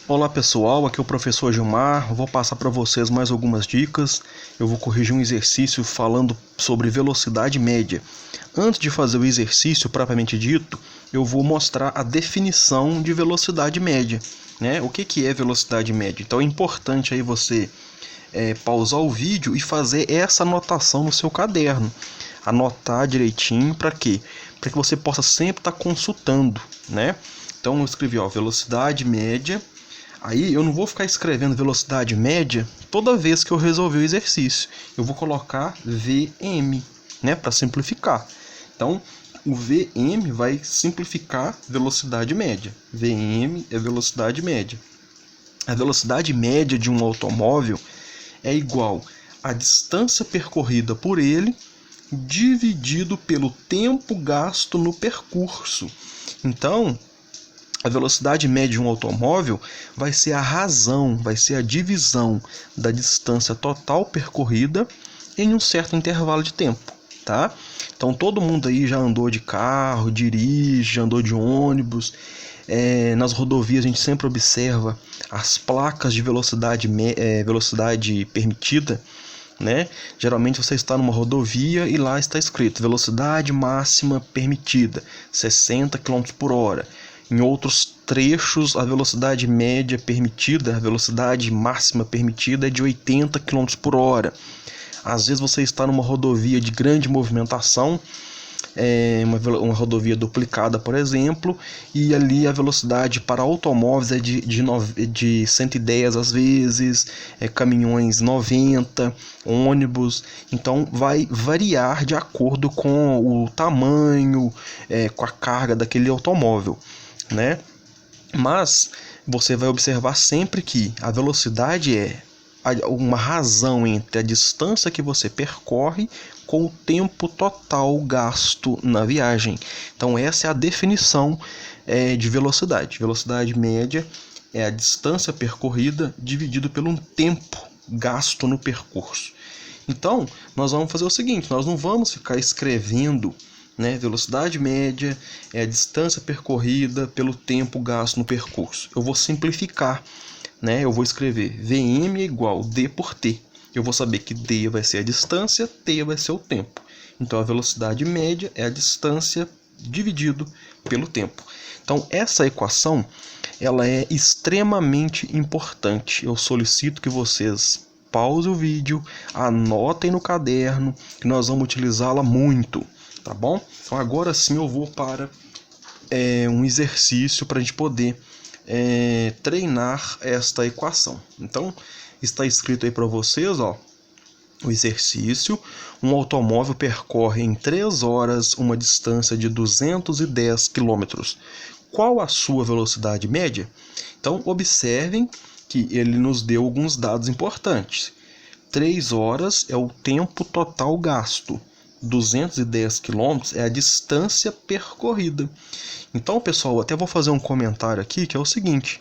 Olá pessoal, aqui é o professor Gilmar. Vou passar para vocês mais algumas dicas. Eu vou corrigir um exercício falando sobre velocidade média. Antes de fazer o exercício propriamente dito, eu vou mostrar a definição de velocidade média, né? O que é velocidade média? Então é importante aí você pausar o vídeo e fazer essa anotação no seu caderno. Anotar direitinho para quê? Para que você possa sempre estar consultando, né? Então eu escrevi, velocidade média. Aí eu não vou ficar escrevendo velocidade média toda vez que eu resolver o exercício. Eu vou colocar VM, né, para simplificar. Então, o VM vai simplificar velocidade média. VM é velocidade média. A velocidade média de um automóvel é igual à distância percorrida por ele dividido pelo tempo gasto no percurso. Então, a velocidade média de um automóvel vai ser a razão, vai ser a divisão da distância total percorrida em um certo intervalo de tempo, tá? Então todo mundo aí já andou de carro, dirige, já andou de ônibus. Nas rodovias a gente sempre observa as placas de velocidade permitida, né? Geralmente você está numa rodovia e lá está escrito velocidade máxima permitida, 60 km por hora. Em outros trechos, a velocidade média permitida, a velocidade máxima permitida é de 80 km por hora. Às vezes você está numa rodovia de grande movimentação, uma rodovia duplicada, por exemplo, e ali a velocidade para automóveis é de 110 às vezes, caminhões 90, ônibus. Então vai variar de acordo com o tamanho, com a carga daquele automóvel, né? Mas você vai observar sempre que a velocidade é uma razão entre a distância que você percorre com o tempo total gasto na viagem. Então essa é a definição de velocidade. Velocidade média é a distância percorrida dividido pelo tempo gasto no percurso. Então nós vamos fazer o seguinte, nós não vamos ficar escrevendo, né, velocidade média é a distância percorrida pelo tempo gasto no percurso. Eu vou simplificar, né? Eu vou escrever VM igual D por T. Eu vou saber que D vai ser a distância, T vai ser o tempo. Então a velocidade média é a distância dividido pelo tempo. Então essa equação ela é extremamente importante. Eu solicito que vocês pausem o vídeo, anotem no caderno, que nós vamos utilizá-la muito. Tá bom? Então agora sim eu vou para um exercício para a gente poder treinar esta equação. Então está escrito aí para vocês, o exercício. Um automóvel percorre em 3 horas uma distância de 210 km. Qual a sua velocidade média? Então observem que ele nos deu alguns dados importantes. 3 horas é o tempo total gasto. 210 km é a distância percorrida. Então, pessoal, até vou fazer um comentário aqui que é o seguinte: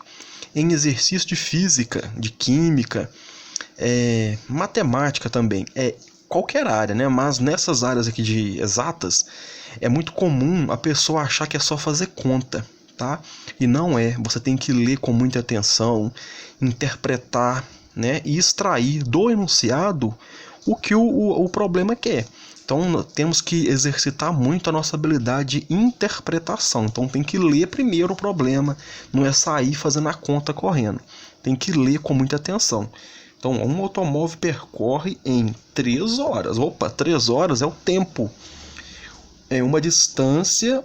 em exercício de física, de química, matemática também, qualquer área, né? Mas nessas áreas aqui de exatas, é muito comum a pessoa achar que é só fazer conta, tá? E não é. Você tem que ler com muita atenção, interpretar, né? E extrair do enunciado o que o problema quer. Então temos que exercitar muito a nossa habilidade de interpretação. Então tem que ler primeiro o problema, não é sair fazendo a conta correndo. Tem que ler com muita atenção. Então um automóvel percorre em 3 horas. 3 horas é o tempo. É uma distância,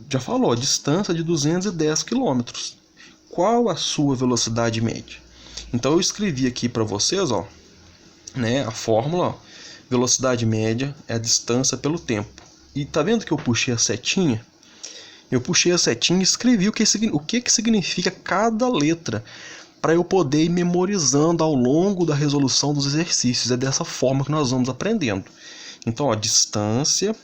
já falou, distância de 210 km. Qual a sua velocidade média? Então eu escrevi aqui para vocês, né, a fórmula, velocidade média é a distância pelo tempo. E tá vendo que eu puxei a setinha? Eu puxei a setinha e escrevi o que significa cada letra, para eu poder ir memorizando ao longo da resolução dos exercícios. É dessa forma que nós vamos aprendendo. Então, distância,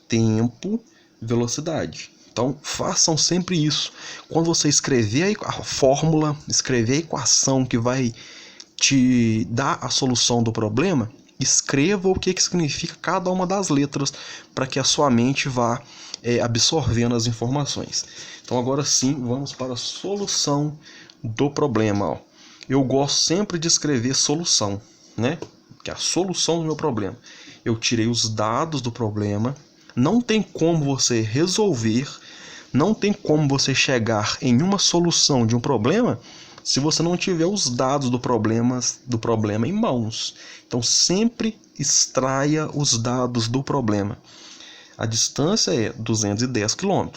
tempo, velocidade. Então, façam sempre isso. Quando você escrever a fórmula, escrever a equação que vai te dar a solução do problema, escreva o que significa cada uma das letras para que a sua mente vá absorvendo as informações. Então agora sim, vamos para a solução do problema. Ó. Eu gosto sempre de escrever solução, né? Que é a solução do meu problema. Eu tirei os dados do problema. Não tem como você resolver, não tem como você chegar em uma solução de um problema se você não tiver os dados do problema em mãos. Então sempre extraia os dados do problema. A distância é 210 km.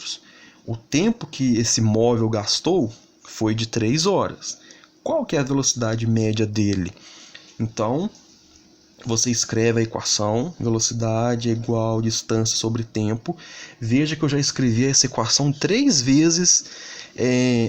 O tempo que esse móvel gastou foi de 3 horas. Qual que é a velocidade média dele? Então, você escreve a equação, velocidade é igual a distância sobre tempo. Veja que eu já escrevi essa equação 3 vezes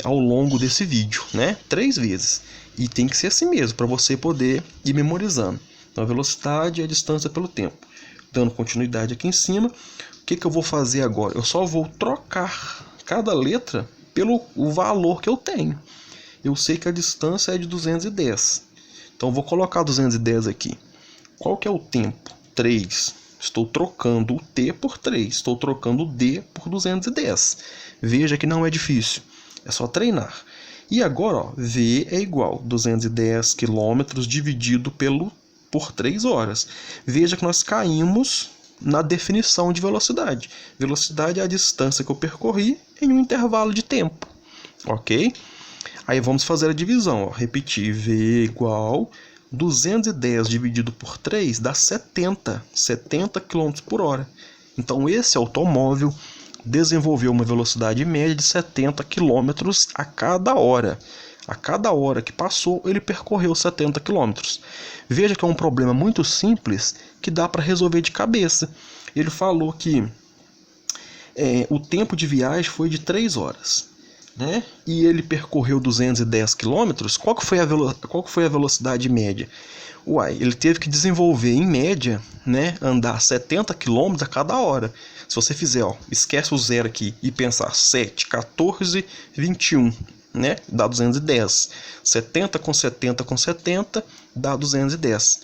ao longo desse vídeo, né? 3 vezes. E tem que ser assim mesmo, para você poder ir memorizando. Então, a velocidade é a distância pelo tempo. Dando continuidade aqui em cima, o que eu vou fazer agora? Eu só vou trocar cada letra pelo valor que eu tenho. Eu sei que a distância é de 210. Então, eu vou colocar 210 aqui. Qual que é o tempo? 3. Estou trocando o T por 3. Estou trocando o D por 210. Veja que não é difícil. É só treinar. E agora, ó, V é igual a 210 km dividido por 3 horas. Veja que nós caímos na definição de velocidade. Velocidade é a distância que eu percorri em um intervalo de tempo. Ok? Aí vamos fazer a divisão. Ó. Repetir. V igual 210 dividido por 3 dá 70 km por hora. Então esse automóvel desenvolveu uma velocidade média de 70 km a cada hora. A cada hora que passou, ele percorreu 70 km. Veja que é um problema muito simples que dá para resolver de cabeça. Ele falou que o tempo de viagem foi de 3 horas. Né? E ele percorreu 210 km, qual que foi a velocidade média? Uai, ele teve que desenvolver em média, né, andar 70 km a cada hora. Se você fizer, ó, esquece o zero aqui e pensar 7, 14, 21, né, dá 210. 70 com 70 com 70 dá 210.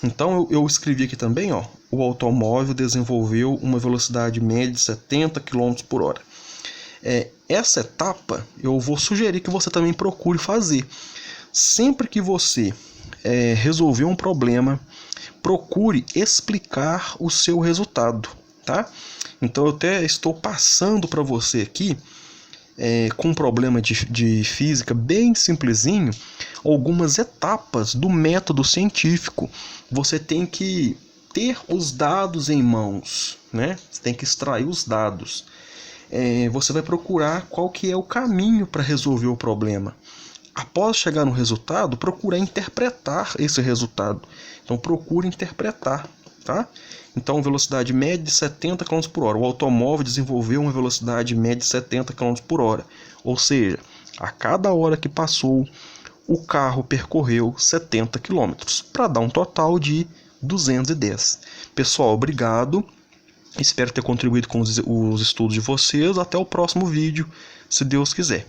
Então eu escrevi aqui também, ó, o automóvel desenvolveu uma velocidade média de 70 km por hora. Essa etapa eu vou sugerir que você também procure fazer. Sempre que você resolver um problema, procure explicar o seu resultado, tá? Então eu até estou passando para você aqui, com um problema de física bem simplesinho, algumas etapas do método científico. Você tem que ter os dados em mãos, né? Você tem que extrair os dados. Você vai procurar qual que é o caminho para resolver o problema. Após chegar no resultado, procurar interpretar esse resultado. Então, procure interpretar, tá? Então, velocidade média de 70 km por hora. O automóvel desenvolveu uma velocidade média de 70 km por hora. Ou seja, a cada hora que passou, o carro percorreu 70 km, para dar um total de 210. Pessoal, obrigado. Espero ter contribuído com os estudos de vocês. Até o próximo vídeo, se Deus quiser.